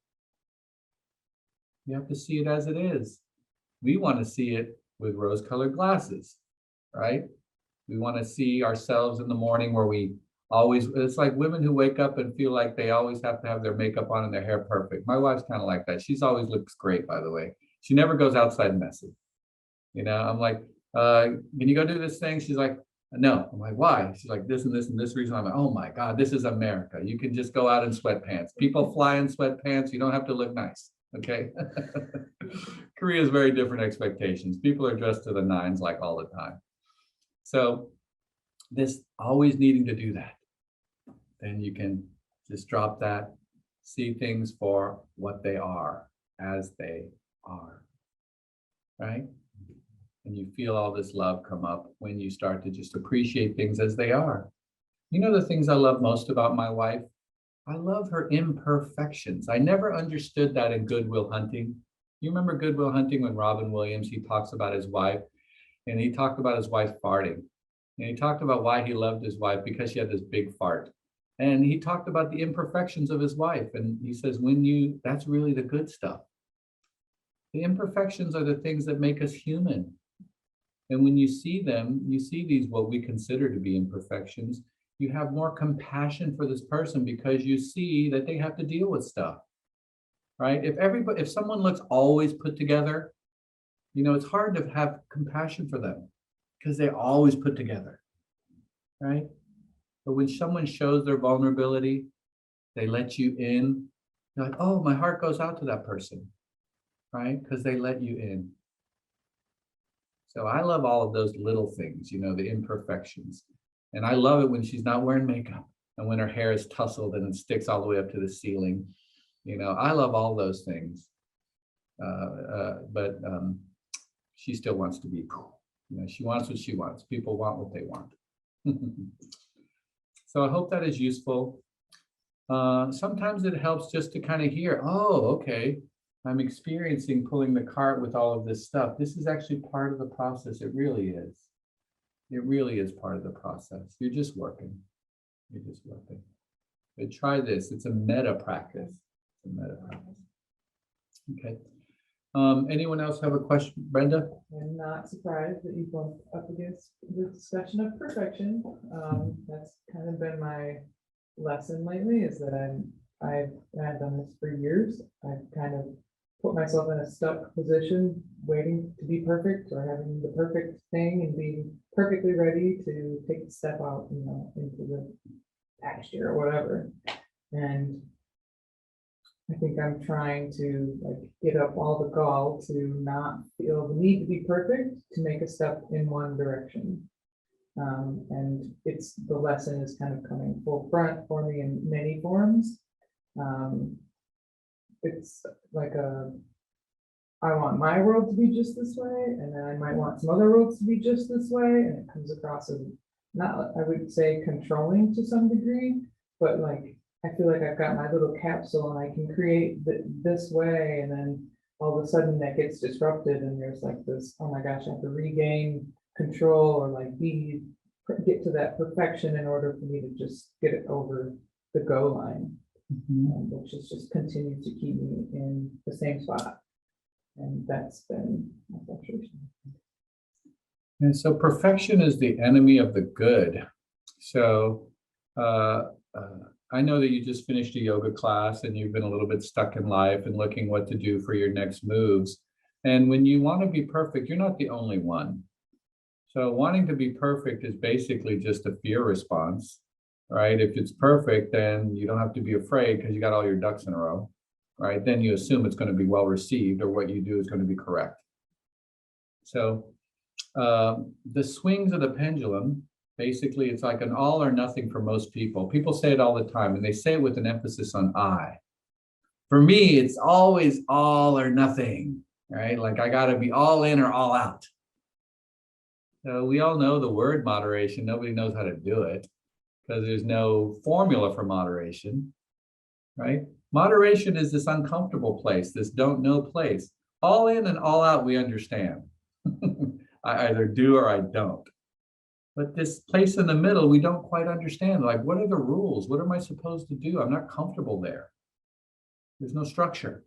You have to see it as it is. We want to see it with rose-colored glasses, right? We want to see ourselves in the morning where we always, it's like women who wake up and feel like they always have to have their makeup on and their hair perfect. My wife's kind of like that. She's always looks great, by the way. She never goes outside messy. I'm like, can you go do this thing? She's like, no. I'm like, why? She's like, this and this and this reason. I'm like, oh my God, this is America. You can just go out in sweatpants. People fly in sweatpants. You don't have to look nice. Okay. Korea is very different expectations. People are dressed to the nines like all the time. So this always needing to do that. Then you can just drop that, see things for what they are, as they are, right? And you feel all this love come up when you start to just appreciate things as they are. The things I love most about my wife? I love her imperfections. I never understood that in Good Will Hunting. You remember Good Will Hunting when Robin Williams, he talks about his wife, and he talked about his wife farting. And he talked about why he loved his wife, because she had this big fart. And he talked about the imperfections of his wife. And he says, that's really the good stuff. The imperfections are the things that make us human. And when you see them, you see these, what we consider to be imperfections, you have more compassion for this person because you see that they have to deal with stuff, right? If someone looks always put together, it's hard to have compassion for them because they're always put together. right? But when someone shows their vulnerability, they let you in, you're like, oh, my heart goes out to that person, right? Because they let you in. So I love all of those little things, the imperfections. And I love it when she's not wearing makeup and when her hair is tousled and it sticks all the way up to the ceiling. I love all those things. But she still wants to be cool. She wants what she wants. People want what they want. So I hope that is useful. Sometimes it helps just to kind of hear, oh, okay, I'm experiencing pulling the cart with all of this stuff. This is actually part of the process. It really is. It really is part of the process. You're just working. You're just working. But try this. It's a meta practice. It's a meta practice. Okay. Anyone else have a question? Brenda? I'm not surprised that you bumped up against the discussion of perfection. That's kind of been my lesson lately, is that I've done this for years. I've kind of put myself in a stuck position, waiting to be perfect or having the perfect thing and being perfectly ready to take the step out, into the pasture or whatever. And I think I'm trying to get up all the gall to not feel the need to be perfect, to make a step in one direction. And the lesson is kind of coming full front for me in many forms. It's like I want my world to be just this way, and then I might want some other worlds to be just this way, and it comes across as not, I would say, controlling to some degree, but I feel like I've got my little capsule and I can create this way, and then all of a sudden that gets disrupted, and there's this, oh my gosh, I have to regain control or get to that perfection in order for me to just get it over the go line. Which has just continued to keep me in the same spot. And that's been my frustration. And so perfection is the enemy of the good. So I know that you just finished a yoga class and you've been a little bit stuck in life and looking what to do for your next moves. And when you want to be perfect, you're not the only one. So wanting to be perfect is basically just a fear response. Right? If it's perfect, then you don't have to be afraid because you got all your ducks in a row, right? Then you assume it's going to be well received or what you do is going to be correct. So the swings of the pendulum, basically it's like an all or nothing for most people. People say it all the time and they say it with an emphasis on I. For me, it's always all or nothing, right? Like I got to be all in or all out. So we all know the word moderation. Nobody knows how to do it, because there's no formula for moderation, right? Moderation is this uncomfortable place, this don't know place. All in and all out, we understand. I either do or I don't. But this place in the middle, we don't quite understand. What are the rules? What am I supposed to do? I'm not comfortable there. There's no structure.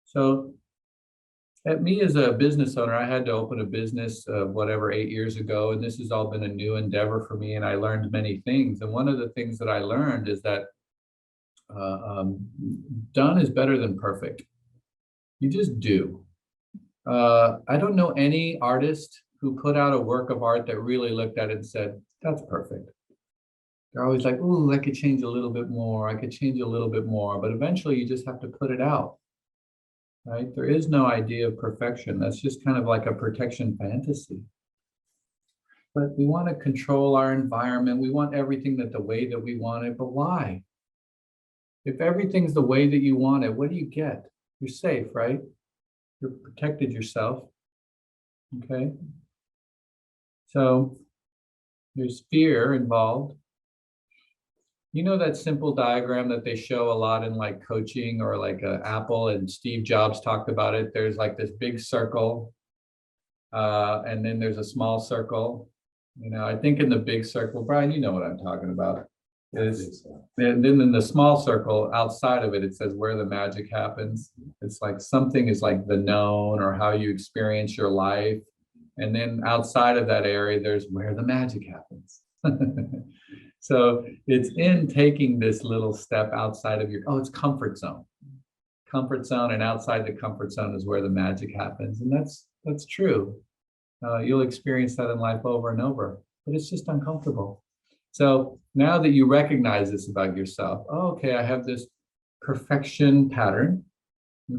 So at me as a business owner, I had to open a business 8 years ago, and this has all been a new endeavor for me, and I learned many things. And one of the things that I learned is that done is better than perfect. You just do. I don't know any artist who put out a work of art that really looked at it and said, that's perfect. They're always like, ooh, I could change a little bit more. I could change a little bit more. But eventually you just have to put it out. Right? There is no idea of perfection. That's just kind of like a protection fantasy. But we want to control our environment. We want everything the way that we want it. But why? If everything's the way that you want it, what do you get? You're safe, right? You're protected yourself. Okay? So there's fear involved. You know that simple diagram that they show a lot in coaching or Apple, and Steve Jobs talked about it. There's this big circle, and then there's a small circle. I think in the big circle, Brian, you know what I'm talking about. And then in the small circle outside of it, it says where the magic happens. It's something is the known or how you experience your life. And then outside of that area, there's where the magic happens. So it's in taking this little step outside of it's comfort zone. Comfort zone, and outside the comfort zone is where the magic happens. And that's true. You'll experience that in life over and over, but it's just uncomfortable. So now that you recognize this about yourself, oh, okay, I have this perfection pattern.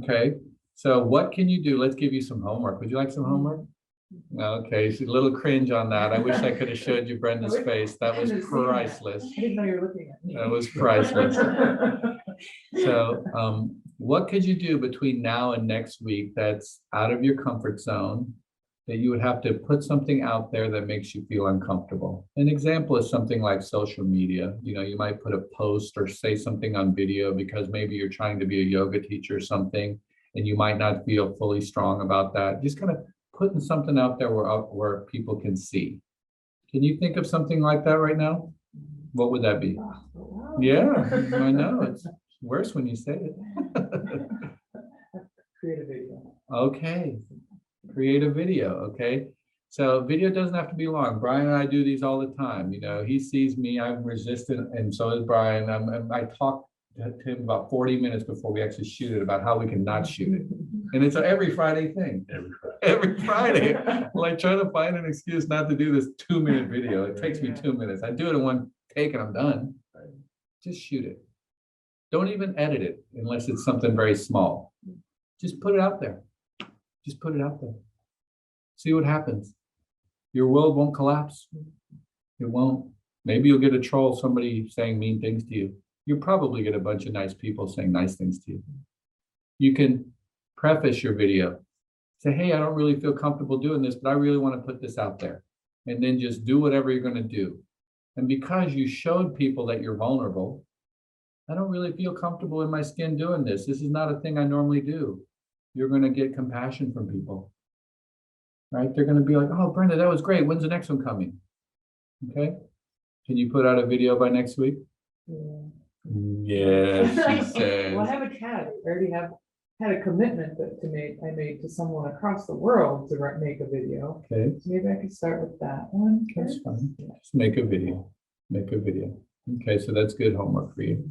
Okay, so what can you do? Let's give you some homework. Would you like some homework? Okay, she's a little cringe on that. I wish I could have showed you Brenda's face. That was priceless. I didn't know you were looking at me. That was priceless. So what could you do between now and next week that's out of your comfort zone, that you would have to put something out there that makes you feel uncomfortable? An example is something like social media. You know, you might put a post or say something on video because maybe you're trying to be a yoga teacher or something, and you might not feel fully strong about that. Just kind of putting something out there where people can see. Can you think of something like that right now? What would that be? Oh, wow. Yeah, I know. It's worse when you say it. Create a video. Okay, create a video. Okay, so video doesn't have to be long. Brian and I do these all the time. You know, he sees me, I'm resistant, and so is Brian. I talk to him about 40 minutes before we actually shoot it about how we can not shoot it. And it's an every Friday thing. Every Friday. Well, I try to find an excuse not to do this 2-minute video. It takes me 2 minutes. I do it in one take and I'm done. Just shoot it. Don't even edit it unless it's something very small. Just put it out there. Just put it out there. See what happens. Your world won't collapse. It won't. Maybe you'll get a troll, somebody saying mean things to you. You'll probably get a bunch of nice people saying nice things to you. You can preface your video. Say, hey, I don't really feel comfortable doing this, but I really want to put this out there. And then just do whatever you're going to do. And because you showed people that you're vulnerable, I don't really feel comfortable in my skin doing this. This is not a thing I normally do. You're going to get compassion from people. Right? They're going to be like, oh, Brenda, that was great. When's the next one coming? Okay. Can you put out a video by next week? Yeah, she says. Well, I haven't had, I already have had a commitment I made to someone across the world to make a video. Okay, So maybe I could start with that one. that's first. fine. Just make a video. Make a video. Okay, so that's good homework for you.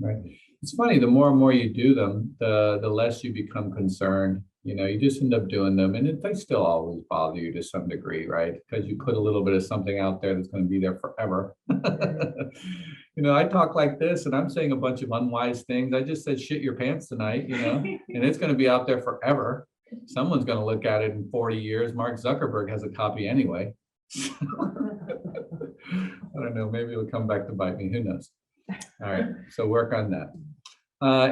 Right. It's funny, the more and more you do them, the less you become concerned. You know, you just end up doing them, and they still always bother you to some degree, right? Because you put a little bit of something out there that's going to be there forever. You know, I talk like this, and I'm saying a bunch of unwise things. I just said shit your pants tonight, you know, and it's going to be out there forever. Someone's going to look at it in 40 years. Mark Zuckerberg has a copy anyway. I don't know, maybe it'll come back to bite me. Who knows? All right, so work on that.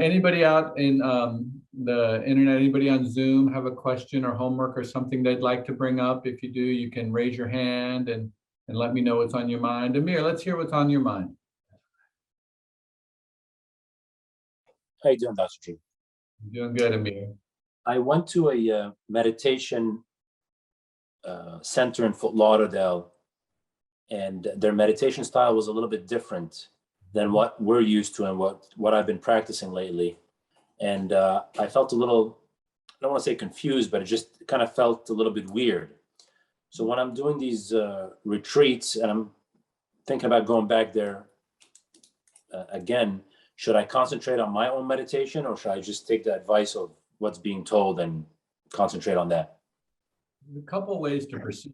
Anybody out in the internet, anybody on Zoom have a question or homework or something they'd like to bring up? If you do, you can raise your hand and let me know what's on your mind. Amir, let's hear what's on your mind. How you doing, Dr. G? Doing good, Amir. I went to a meditation center in Fort Lauderdale, and their meditation style was a little bit different than what we're used to and what I've been practicing lately. And I felt a little, I don't want to say confused, but it just kind of felt a little bit weird. So when I'm doing these retreats and I'm thinking about going back there again, should I concentrate on my own meditation, or should I just take the advice of what's being told and concentrate on that? A couple ways to proceed.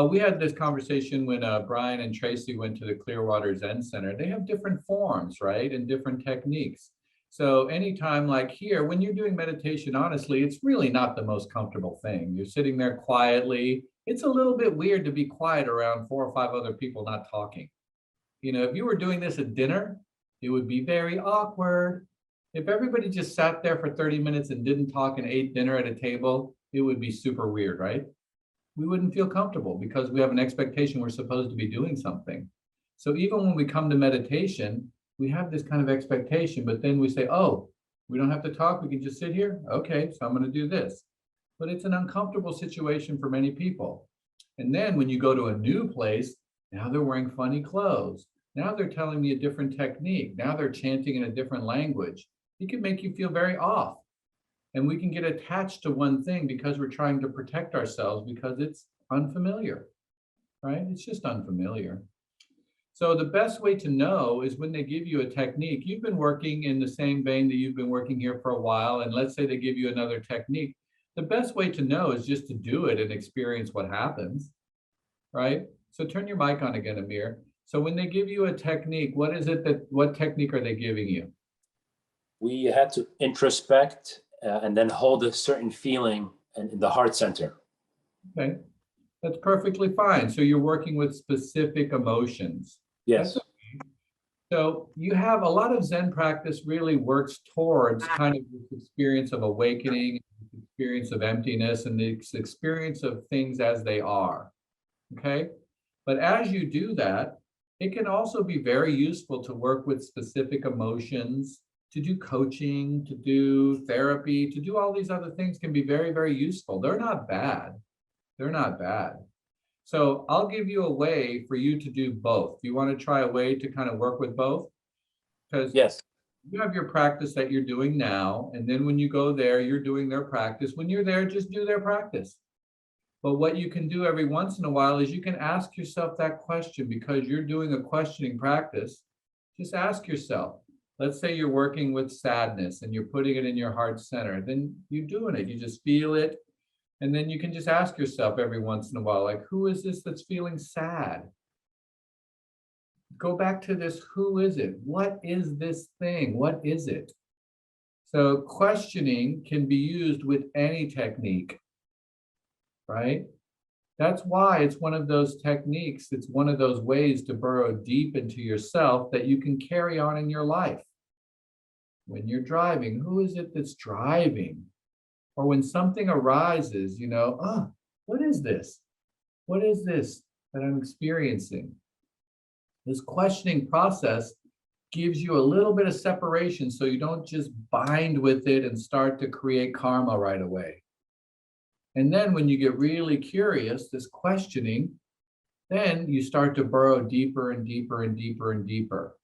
We had this conversation when Brian and Tracy went to the Clearwater Zen Center. They have different forms, right? And different techniques. So anytime like here, when you're doing meditation, honestly, it's really not the most comfortable thing. You're sitting there quietly. It's a little bit weird to be quiet around 4 or 5 other people not talking. You know, if you were doing this at dinner, it would be very awkward. If everybody just sat there for 30 minutes and didn't talk and ate dinner at a table, it would be super weird, right? We wouldn't feel comfortable because we have an expectation we're supposed to be doing something. So even when we come to meditation, we have this kind of expectation, but then we say, oh, we don't have to talk, we can just sit here? Okay, so I'm going to do this. But it's an uncomfortable situation for many people. And then when you go to a new place, now they're wearing funny clothes. Now they're telling me a different technique. Now they're chanting in a different language. It can make you feel very off. And we can get attached to one thing because we're trying to protect ourselves because it's unfamiliar, right? It's just unfamiliar. So the best way to know is when they give you a technique. You've been working in the same vein that you've been working here for a while, and let's say they give you another technique. The best way to know is just to do it and experience what happens, right? So turn your mic on again, Amir. So when they give you a technique, what technique are they giving you? We had to introspect and then hold a certain feeling in the heart center. Okay, that's perfectly fine. So you're working with specific emotions. Yes. So you have a lot of Zen practice really works towards kind of this experience of awakening, this experience of emptiness, and this experience of things as they are. Okay. But as you do that, it can also be very useful to work with specific emotions, to do coaching, to do therapy, to do all these other things can be very, very useful. They're not bad. They're not bad. So I'll give you a way for you to do both. Do you want to try a way to kind of work with both? Because Yes. you have your practice that you're doing now, and then when you go there, you're doing their practice. When you're there, just do their practice. But what you can do every once in a while is you can ask yourself that question because you're doing a questioning practice. Just ask yourself, let's say you're working with sadness and you're putting it in your heart center, then you're doing it. You just feel it. And then you can just ask yourself every once in a while, like, who is this that's feeling sad? Go back to this, who is it? What is this thing? What is it? So questioning can be used with any technique, right? That's why it's one of those techniques, it's one of those ways to burrow deep into yourself that you can carry on in your life. When you're driving, who is it that's driving? Or when something arises, oh, what is this? What is this that I'm experiencing? This questioning process gives you a little bit of separation so you don't just bind with it and start to create karma right away. And then when you get really curious, this questioning, then you start to burrow deeper and deeper and deeper and deeper.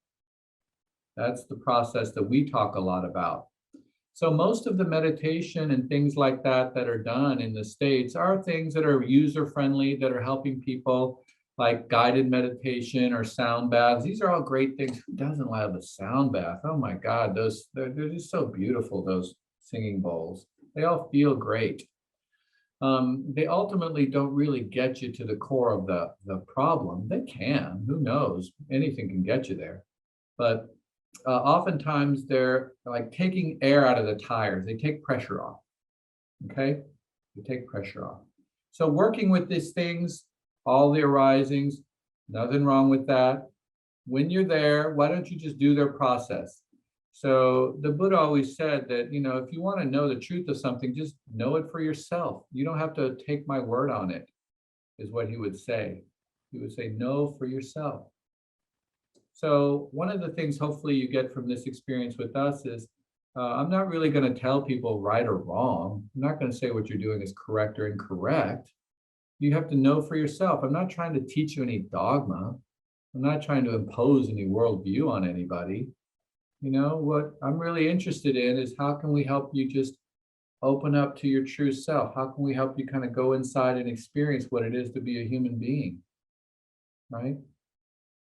That's the process that we talk a lot about. So most of the meditation and things like that that are done in the States are things that are user-friendly, that are helping people, like guided meditation or sound baths. These are all great things. Who doesn't love a sound bath? Oh my God, they're just so beautiful, those singing bowls. They all feel great. They ultimately don't really get you to the core of the problem. They can, who knows? Anything can get you there. But oftentimes they're like taking air out of the tires. They take pressure off, okay? They take pressure off. So working with these things, all the arisings, nothing wrong with that. When you're there, why don't you just do their process? So the Buddha always said that, if you want to know the truth of something, just know it for yourself. You don't have to take my word on it, is what he would say. He would say, know for yourself. So one of the things hopefully you get from this experience with us is I'm not really going to tell people right or wrong. I'm not going to say what you're doing is correct or incorrect. You have to know for yourself. I'm not trying to teach you any dogma. I'm not trying to impose any worldview on anybody. What I'm really interested in is how can we help you just open up to your true self? How can we help you kind of go inside and experience what it is to be a human being, right?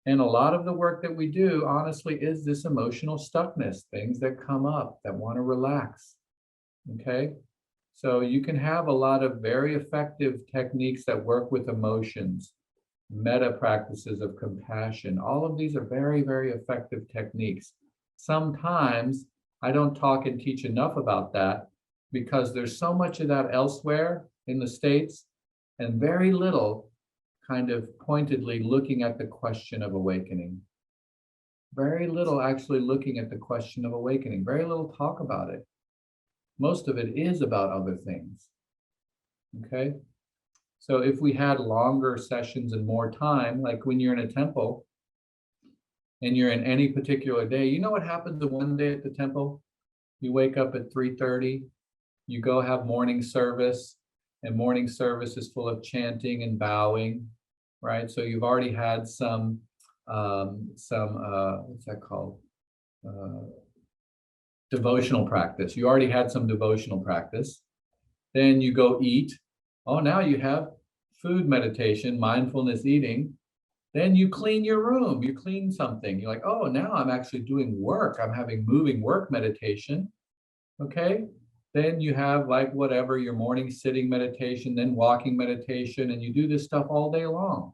And a lot of the work that we do, honestly, is this emotional stuckness, things that come up that want to relax, okay? So you can have a lot of very effective techniques that work with emotions, metta practices of compassion. All of these are very, very effective techniques. Sometimes I don't talk and teach enough about that because there's so much of that elsewhere in the States and very little kind of pointedly looking at the question of awakening. Very little actually looking at the question of awakening. Very little talk about it. Most of it is about other things. Okay? So if we had longer sessions and more time, like when you're in a temple and you're in any particular day, you know what happens the one day at the temple? You wake up at 3:30, you go have morning service, and morning service is full of chanting and bowing, right? So you've already had some what's that called? Devotional practice. You already had some devotional practice. Then you go eat. Oh, now you have food meditation, mindfulness eating. Then you clean your room, you clean something. You're like, oh, now I'm actually doing work. I'm having moving work meditation. Okay. Then you have like whatever, your morning sitting meditation, then walking meditation, and you do this stuff all day long.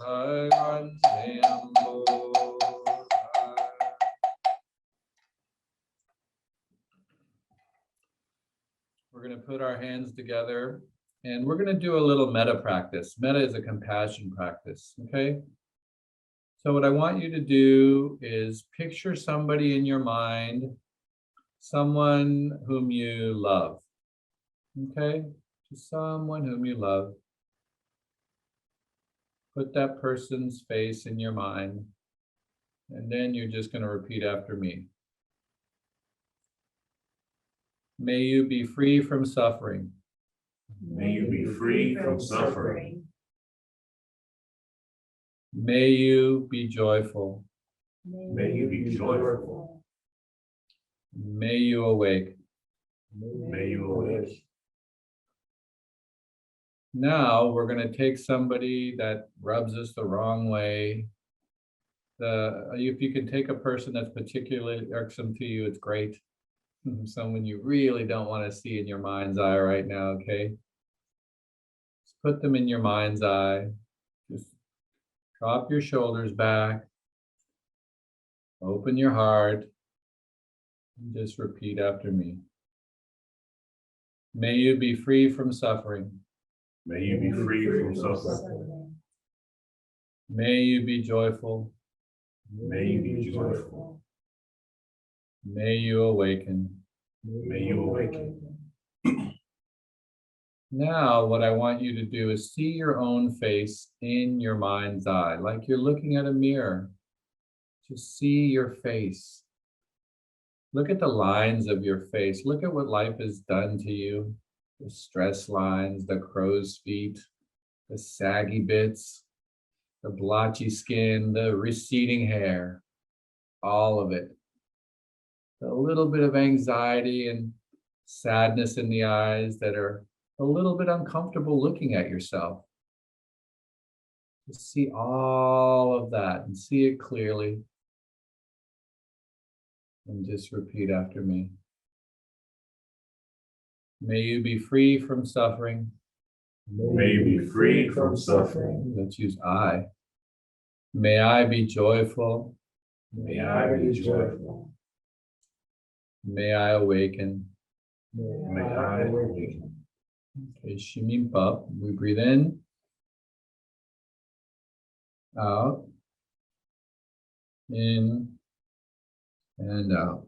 Thai Wan Nam Bo Thai. We're going to put our hands together and we're going to do a little metta practice. Metta is a compassion practice, okay? So what I want you to do is picture somebody in your mind, someone whom you love, okay? Just someone whom you love. Put that person's face in your mind, and then you're just going to repeat after me. May you be free from suffering. May you be free from suffering. May you be joyful. May you be joyful. May you awake. May you awake. Now we're going to take somebody that rubs us the wrong way. If you can take a person that's particularly irksome to you, it's great. Someone you really don't want to see in your mind's eye right now, okay? Just put them in your mind's eye. Just drop your shoulders back. Open your heart. And just repeat after me. May you be free from suffering. May you be free from suffering. May you be joyful. May you be joyful. May you awaken. May you awaken. Now, what I want you to do is see your own face in your mind's eye, like you're looking at a mirror. Just see your face. Look at the lines of your face. Look at what life has done to you. The stress lines, the crow's feet, the saggy bits, the blotchy skin, the receding hair, all of it. A little bit of anxiety and sadness in the eyes that are a little bit uncomfortable looking at yourself. Just see all of that and see it clearly. And just repeat after me. May you be free from suffering. May you be free from suffering. Let's use I. May I be joyful. May I be joyful. May I awaken. May I awaken. Okay, Shimimpa. We breathe in. Out. In. And out.